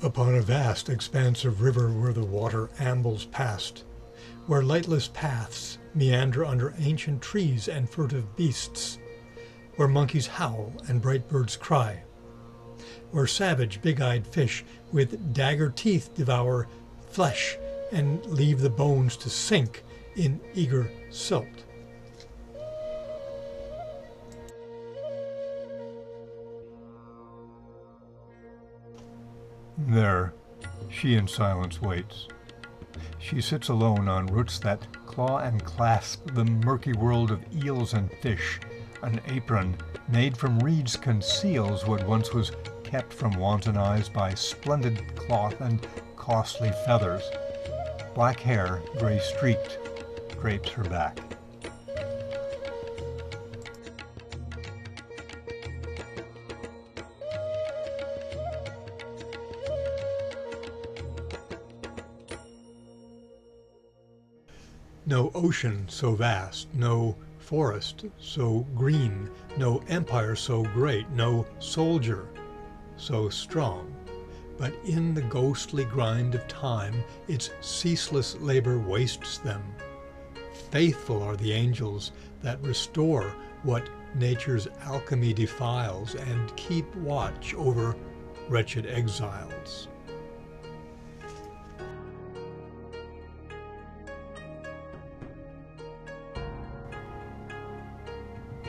Upon a vast expanse of river where the water ambles past, where lightless paths meander under ancient trees and furtive beasts, where monkeys howl and bright birds cry, where savage big-eyed fish with dagger teeth devour flesh and leave the bones to sink in eager silt. There, she in silence waits. She sits alone on roots that claw and clasp the murky world of eels and fish. An apron made from reeds conceals what once was kept from wanton eyes by splendid cloth and costly feathers. Black hair, gray streaked, drapes her back. No ocean so vast, no forest so green, no empire so great, no soldier so strong. But in the ghostly grind of time, its ceaseless labor wastes them. Faithful are the angels that restore what nature's alchemy defiles and keep watch over wretched exiles.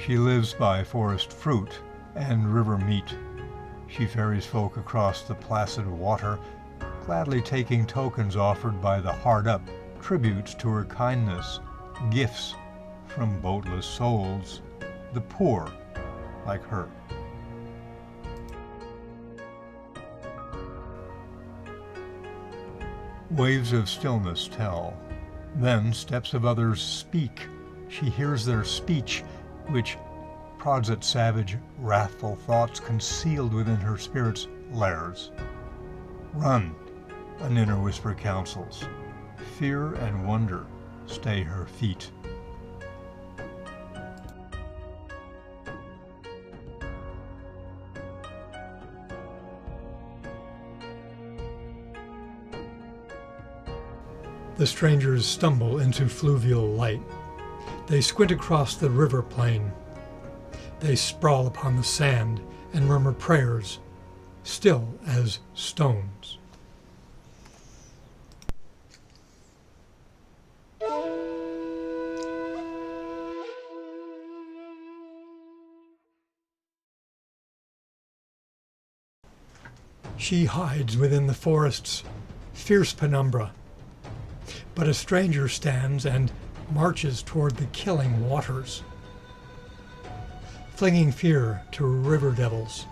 She lives by forest fruit and river meat. She ferries folk across the placid water, gladly taking tokens offered by the hard-up, tributes to her kindness, gifts from boatless souls, the poor like her. Waves of stillness tell. Then steps of others speak. She hears their speech, which prods at savage, wrathful thoughts concealed within her spirit's lairs. Run, an inner whisper counsels. Fear and wonder stay her feet. The strangers stumble into fluvial light. They squint across the river plain. They sprawl upon the sand and murmur prayers, still as stones. She hides within the forest's fierce penumbra, but a stranger stands and marches toward the killing waters. Flinging fear to river devils,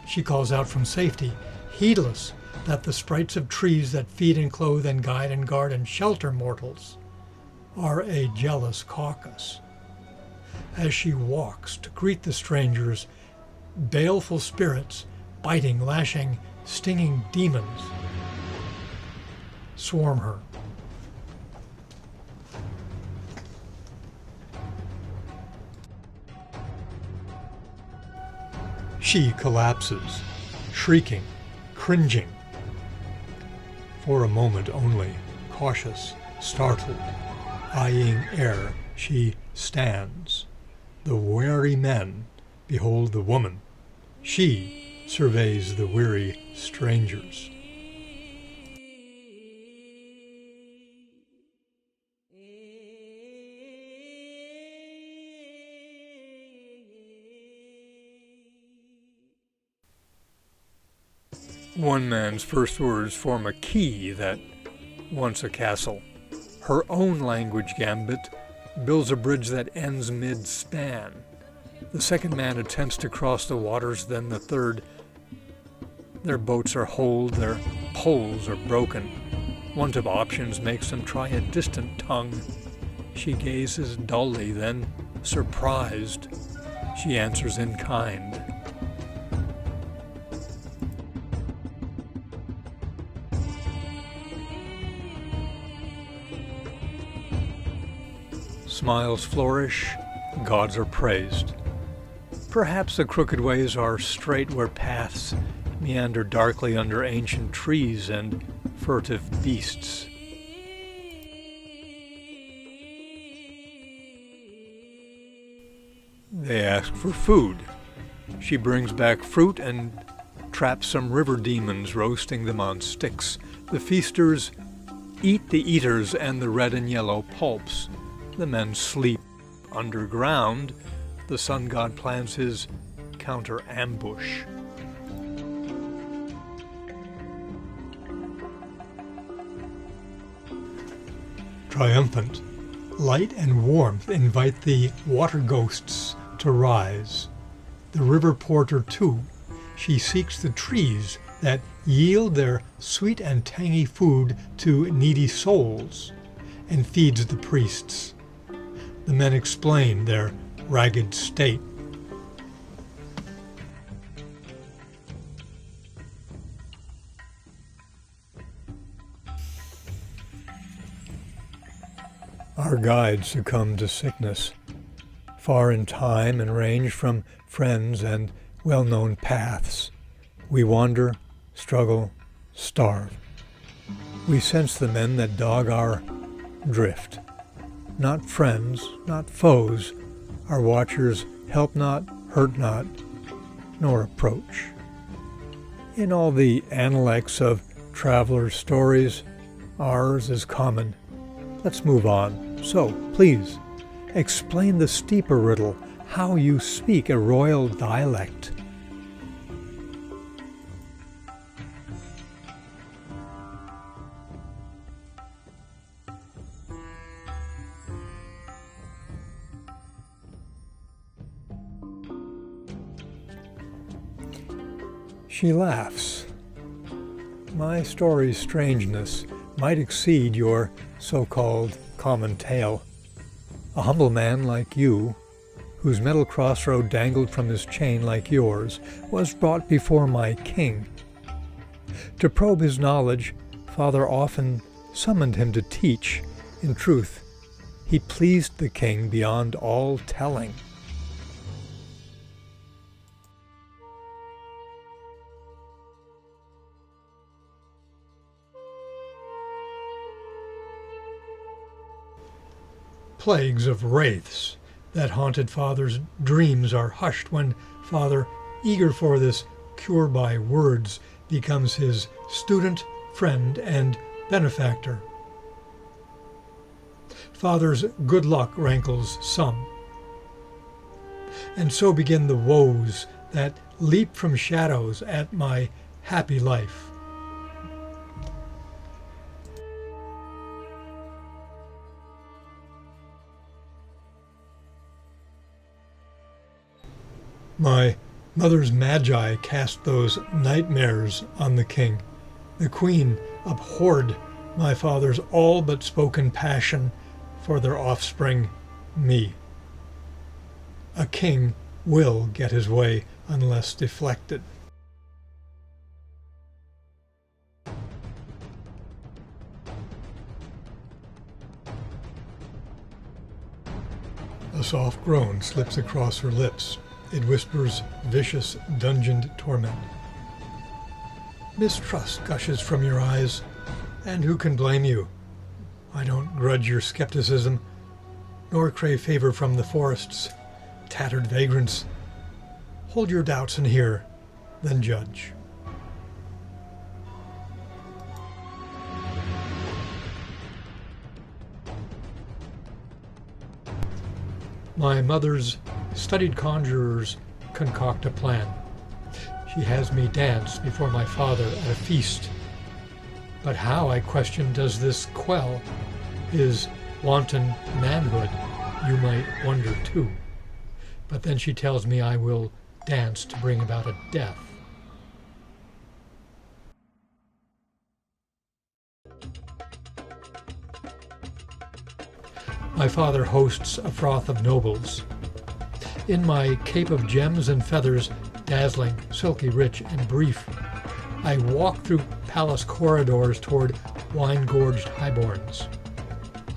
she calls out from safety, heedless that the sprites of trees that feed and clothe and guide and guard and shelter mortals are a jealous caucus. As she walks to greet the strangers, baleful spirits, biting, lashing, stinging demons swarm her. She collapses, shrieking, cringing. For a moment only, cautious, startled, eyeing air, she stands. The wary men behold the woman. She surveys the weary strangers. One man's first words form a key that, once a castle. Her own language gambit builds a bridge that ends mid-span. The second man attempts to cross the waters, then the third. Their boats are holed, their poles are broken. Want of options makes them try a distant tongue. She gazes dully, then, surprised, she answers in kind. Smiles flourish, gods are praised. Perhaps the crooked ways are straight where paths meander darkly under ancient trees and furtive beasts. They ask for food. She brings back fruit and traps some river demons, roasting them on sticks. The feasters eat the eaters and the red and yellow pulps. The men sleep underground. The sun god plans his counter-ambush. Triumphant, light and warmth invite the water ghosts to rise. The river porter, too, she seeks the trees that yield their sweet and tangy food to needy souls, and feeds the priests. The men explain their ragged state. Our guides succumb to sickness, far in time and range from friends and well-known paths. We wander, struggle, starve. We sense the men that dog our drift. Not friends, not foes, our watchers help not, hurt not, nor approach. In all the analects of travelers' stories, ours is common. Let's move on. So, please, explain the steeper riddle, how you speak a royal dialect. She laughs. My story's strangeness might exceed your so-called common tale. A humble man like you, whose metal crossroad dangled from his chain like yours, was brought before my king. To probe his knowledge, Father often summoned him to teach. In truth, he pleased the king beyond all telling. Plagues of wraiths that haunted Father's dreams are hushed when Father, eager for this cure by words, becomes his student, friend, and benefactor. Father's good luck rankles some. And so begin the woes that leap from shadows at my happy life. My mother's magi cast those nightmares on the king. The queen abhorred my father's all but spoken passion for their offspring, me. A king will get his way unless deflected. A soft groan slips across her lips. It whispers vicious, dungeoned torment. Mistrust gushes from your eyes, and who can blame you? I don't grudge your skepticism, nor crave favor from the forest's tattered vagrants. Hold your doubts in here, then judge. My mother's studied conjurers concoct a plan. She has me dance before my father at a feast. But how, I question, does this quell his wanton manhood? You might wonder too. But then she tells me I will dance to bring about a death. My father hosts a froth of nobles. In my cape of gems and feathers, dazzling, silky, rich, and brief, I walk through palace corridors toward wine-gorged highborns.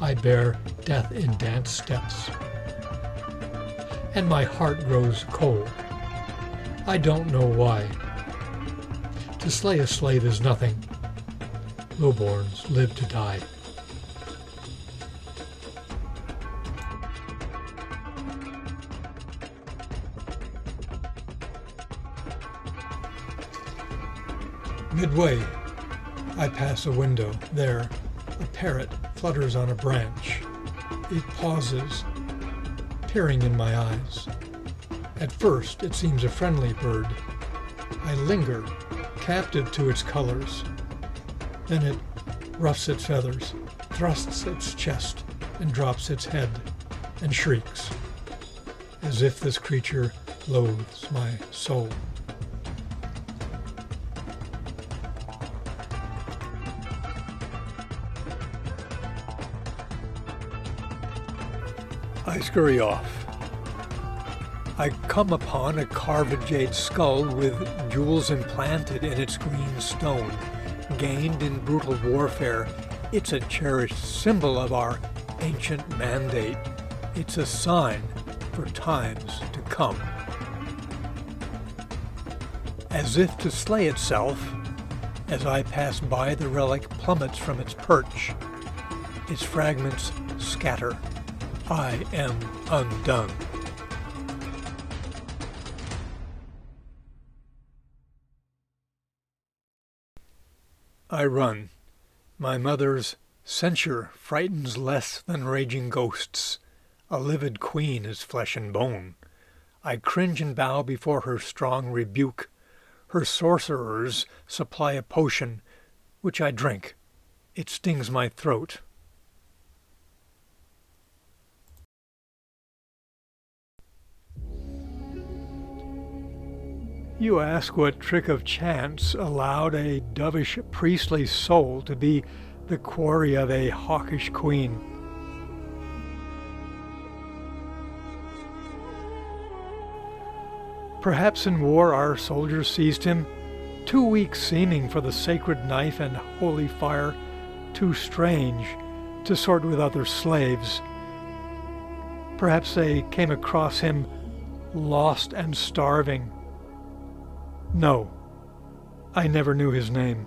I bear death in dance steps. And my heart grows cold. I don't know why. To slay a slave is nothing. Lowborns live to die. Midway, I pass a window. There, a parrot flutters on a branch. It pauses, peering in my eyes. At first, it seems a friendly bird. I linger, captive to its colors. Then it ruffs its feathers, thrusts its chest, and drops its head, and shrieks, as if this creature loathes my soul. I scurry off. I come upon a carved jade skull with jewels implanted in its green stone. Gained in brutal warfare, it's a cherished symbol of our ancient mandate. It's a sign for times to come. As if to slay itself, as I pass by, the relic plummets from its perch. Its fragments scatter. I am undone. I run. My mother's censure frightens less than raging ghosts. A livid queen is flesh and bone. I cringe and bow before her strong rebuke. Her sorcerers supply a potion, which I drink. It stings my throat. You ask what trick of chance allowed a dovish priestly soul to be the quarry of a hawkish queen. Perhaps in war our soldiers seized him, too weak seeming for the sacred knife and holy fire, too strange to sort with other slaves. Perhaps they came across him lost and starving. No, I never knew his name.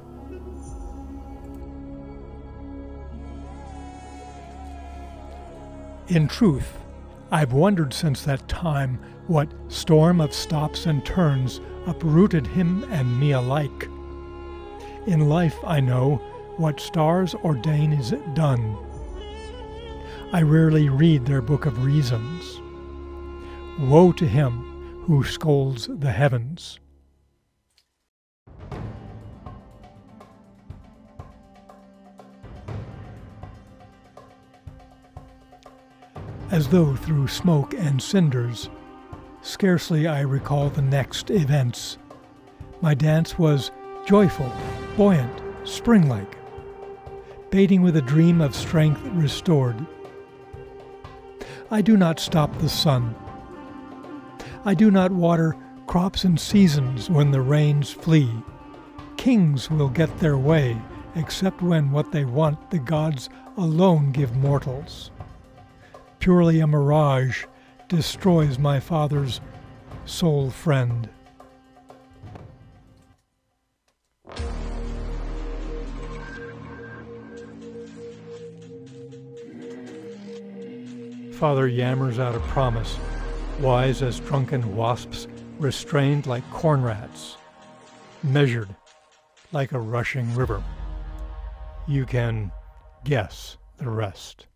In truth, I've wondered since that time what storm of stops and turns uprooted him and me alike. In life, I know, what stars ordain is done. I rarely read their book of reasons. Woe to him who scolds the heavens. As though through smoke and cinders, scarcely I recall the next events. My dance was joyful, buoyant, spring-like, baiting with a dream of strength restored. I do not stop the sun. I do not water crops in seasons when the rains flee. Kings will get their way, except when what they want the gods alone give mortals. Purely a mirage destroys my father's sole friend. Father yammers out a promise, wise as drunken wasps, restrained like corn rats, measured like a rushing river. You can guess the rest.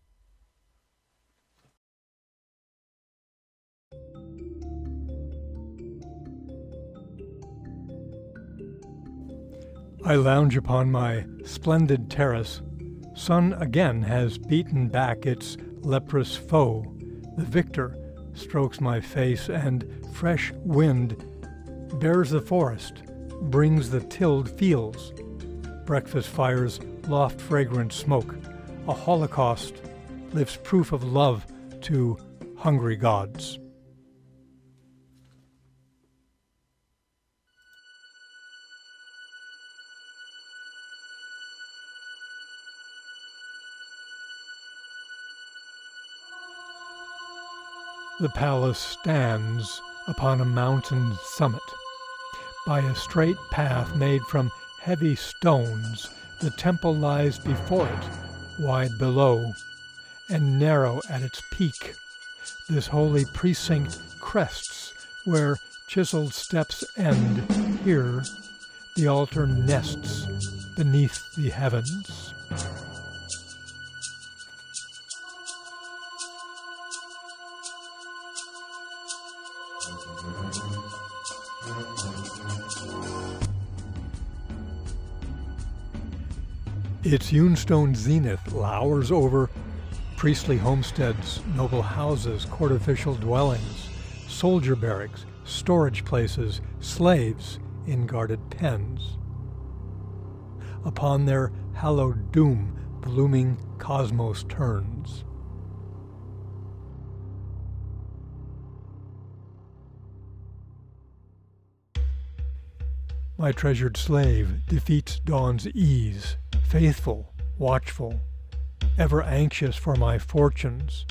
I lounge upon my splendid terrace. Sun again has beaten back its leprous foe. The victor strokes my face, and fresh wind bears the forest, brings the tilled fields. Breakfast fires loft fragrant smoke. A holocaust lifts proof of love to hungry gods. The palace stands upon a mountain summit. By a straight path made from heavy stones, the temple lies before it, wide below, and narrow at its peak. This holy precinct crests where chiseled steps end. Here, the altar nests beneath the heavens. Its hewn-stone zenith lowers over priestly homesteads, noble houses, court-official dwellings, soldier barracks, storage places, slaves in guarded pens. Upon their hallowed doom, the looming cosmos turns. My treasured slave defeats dawn's ease, faithful, watchful, ever anxious for my fortunes.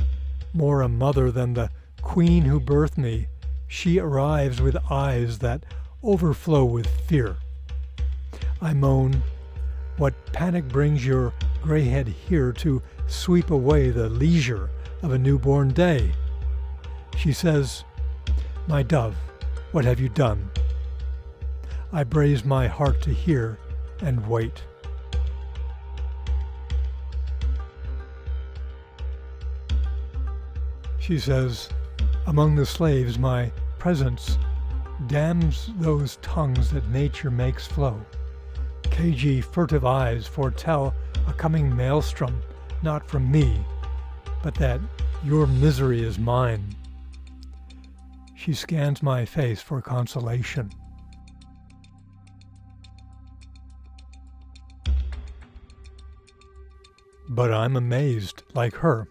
More a mother than the queen who birthed me, she arrives with eyes that overflow with fear. I moan, what panic brings your gray head here to sweep away the leisure of a newborn day? She says, my dove, what have you done? I braze my heart to hear and wait. She says, among the slaves my presence damns those tongues that nature makes flow. Cagey, furtive eyes foretell a coming maelstrom, not from me, but that your misery is mine. She scans my face for consolation. But I'm amazed, like her.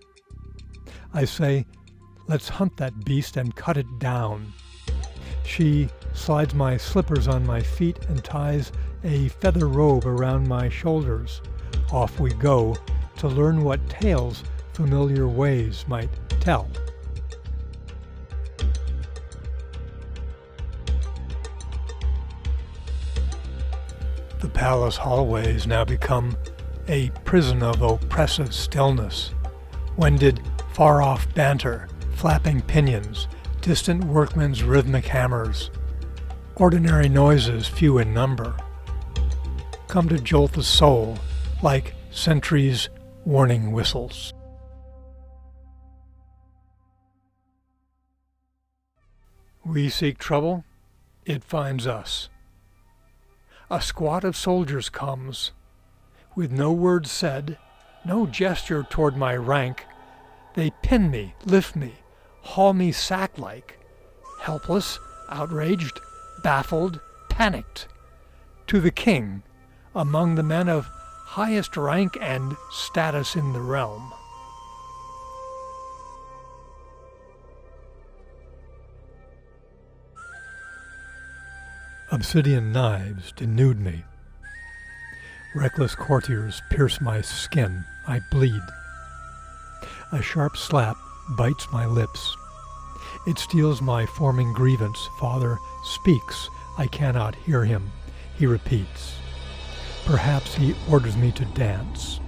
I say, let's hunt that beast and cut it down. She slides my slippers on my feet and ties a feather robe around my shoulders. Off we go to learn what tales familiar ways might tell. The palace hallways now become a prison of oppressive stillness. When did far-off banter, flapping pinions, distant workmen's rhythmic hammers, ordinary noises few in number, come to jolt the soul like sentries' warning whistles? We seek trouble, it finds us. A squad of soldiers comes, with no word said, no gesture toward my rank. They pin me, lift me, haul me sack-like, helpless, outraged, baffled, panicked, to the king, among the men of highest rank and status in the realm. Obsidian knives denude me. Reckless courtiers pierce my skin. I bleed. A sharp slap bites my lips. It steals my forming grievance. Father speaks. I cannot hear him. He repeats. Perhaps he orders me to dance.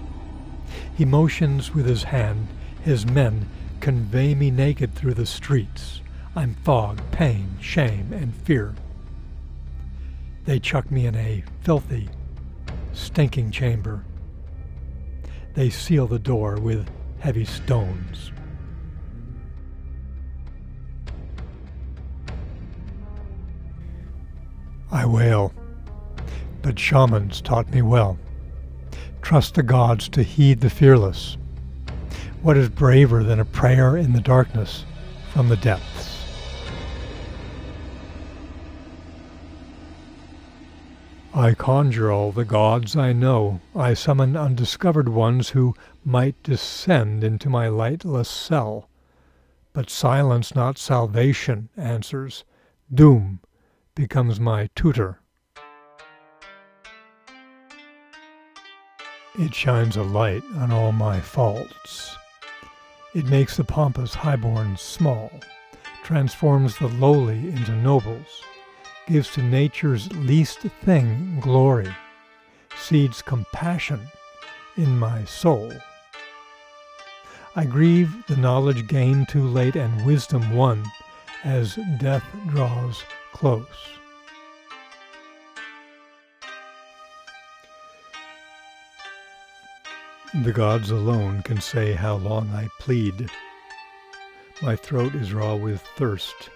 He motions with his hand. His men convey me naked through the streets. I'm fog, pain, shame, and fear. They chuck me in a filthy, stinking chamber. They seal the door with heavy stones. I wail, but shamans taught me well. Trust the gods to heed the fearless. What is braver than a prayer in the darkness from the depths? I conjure all the gods I know. I summon undiscovered ones who might descend into my lightless cell. But silence, not salvation, answers. Doom becomes my tutor. It shines a light on all my faults. It makes the pompous highborn small, transforms the lowly into nobles, gives to nature's least thing glory, seeds compassion in my soul. I grieve the knowledge gained too late and wisdom won as death draws close. The gods alone can say how long I plead. My throat is raw with thirst,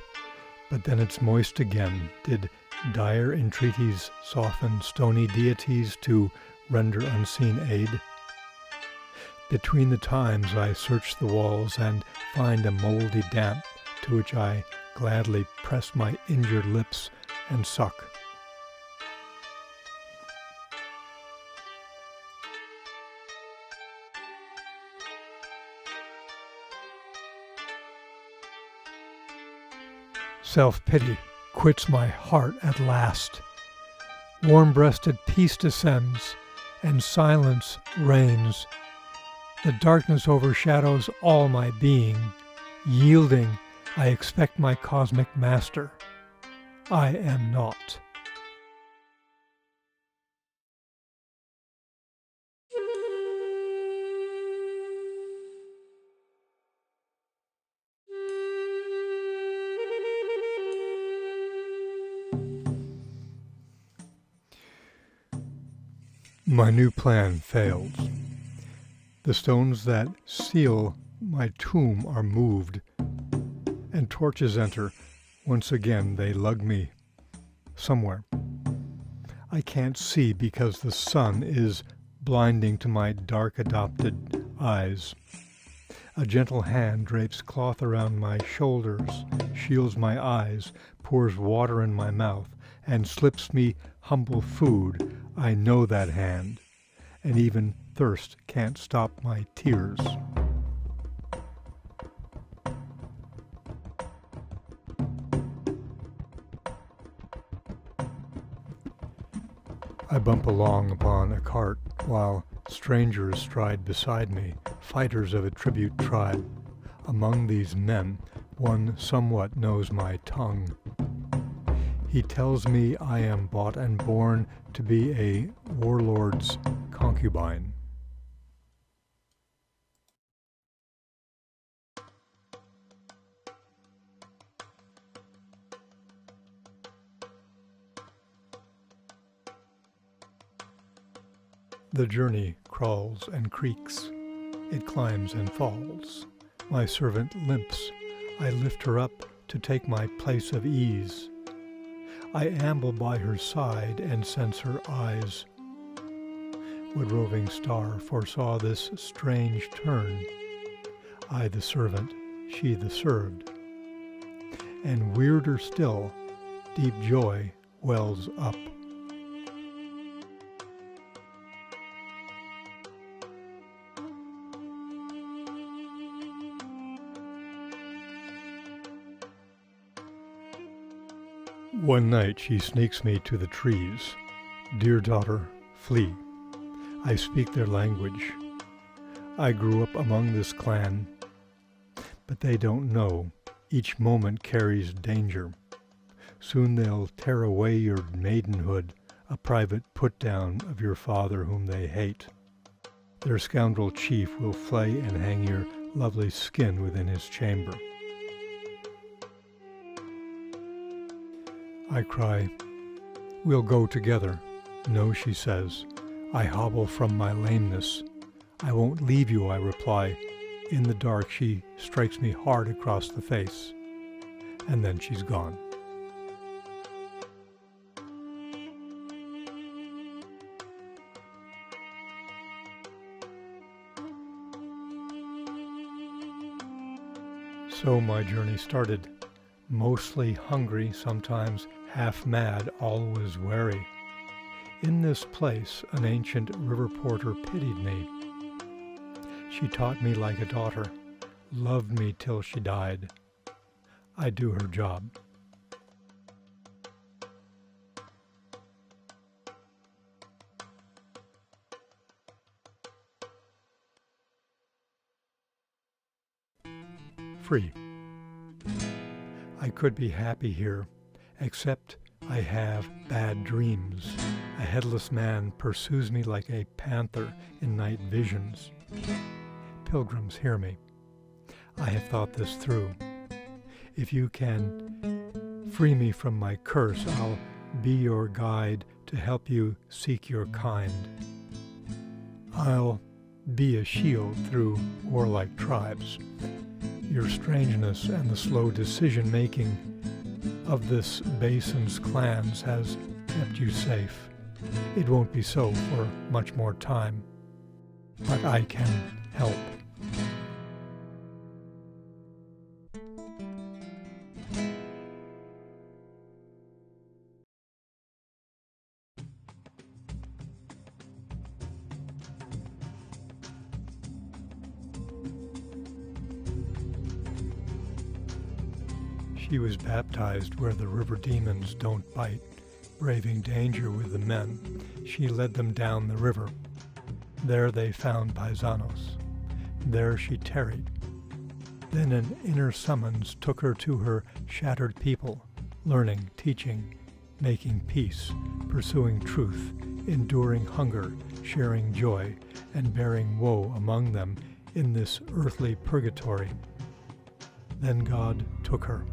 but then it's moist again. Did dire entreaties soften stony deities to render unseen aid? Between the times I search the walls and find a moldy damp to which I gladly press my injured lips and suck. Self-pity quits my heart at last. Warm-breasted peace descends, and silence reigns. The darkness overshadows all my being. Yielding, I expect my cosmic master. I am not. My new plan fails. The stones that seal my tomb are moved, and torches enter. Once again they lug me somewhere. I can't see because the sun is blinding to my dark adopted eyes. A gentle hand drapes cloth around my shoulders, shields my eyes, pours water in my mouth, and slips me humble food. I know that hand, and even thirst can't stop my tears. I bump along upon a cart while strangers stride beside me, fighters of a tribute tribe. Among these men, one somewhat knows my tongue. He tells me I am bought and born to be a warlord's concubine. The journey crawls and creaks. It climbs and falls. My servant limps. I lift her up to take my place of ease. I amble by her side and sense her eyes. What roving star foresaw this strange turn? I the servant, she the served. And weirder still, deep joy wells up. One night she sneaks me to the trees. Dear daughter, flee. I speak their language. I grew up among this clan, but they don't know. Each moment carries danger. Soon they'll tear away your maidenhood, a private put-down of your father whom they hate. Their scoundrel chief will flay and hang your lovely skin within his chamber. I cry, we'll go together. No, she says. I hobble from my lameness. I won't leave you, I reply. In the dark, she strikes me hard across the face, and then she's gone. So my journey started. Mostly hungry, sometimes half mad, always wary. In this place, an ancient river porter pitied me. She taught me like a daughter, loved me till she died. I do her job. Free. I could be happy here, except I have bad dreams. A headless man pursues me like a panther in night visions. Pilgrims, hear me. I have thought this through. If you can free me from my curse, I'll be your guide to help you seek your kind. I'll be a shield through warlike tribes. Your strangeness and the slow decision-making of this basin's clans has kept you safe. It won't be so for much more time, but I can help. She was baptized where the river demons don't bite. Braving danger with the men, she led them down the river. There they found paisanos. There she tarried. Then an inner summons took her to her shattered people, learning, teaching, making peace, pursuing truth, enduring hunger, sharing joy, and bearing woe among them in this earthly purgatory. Then God took her.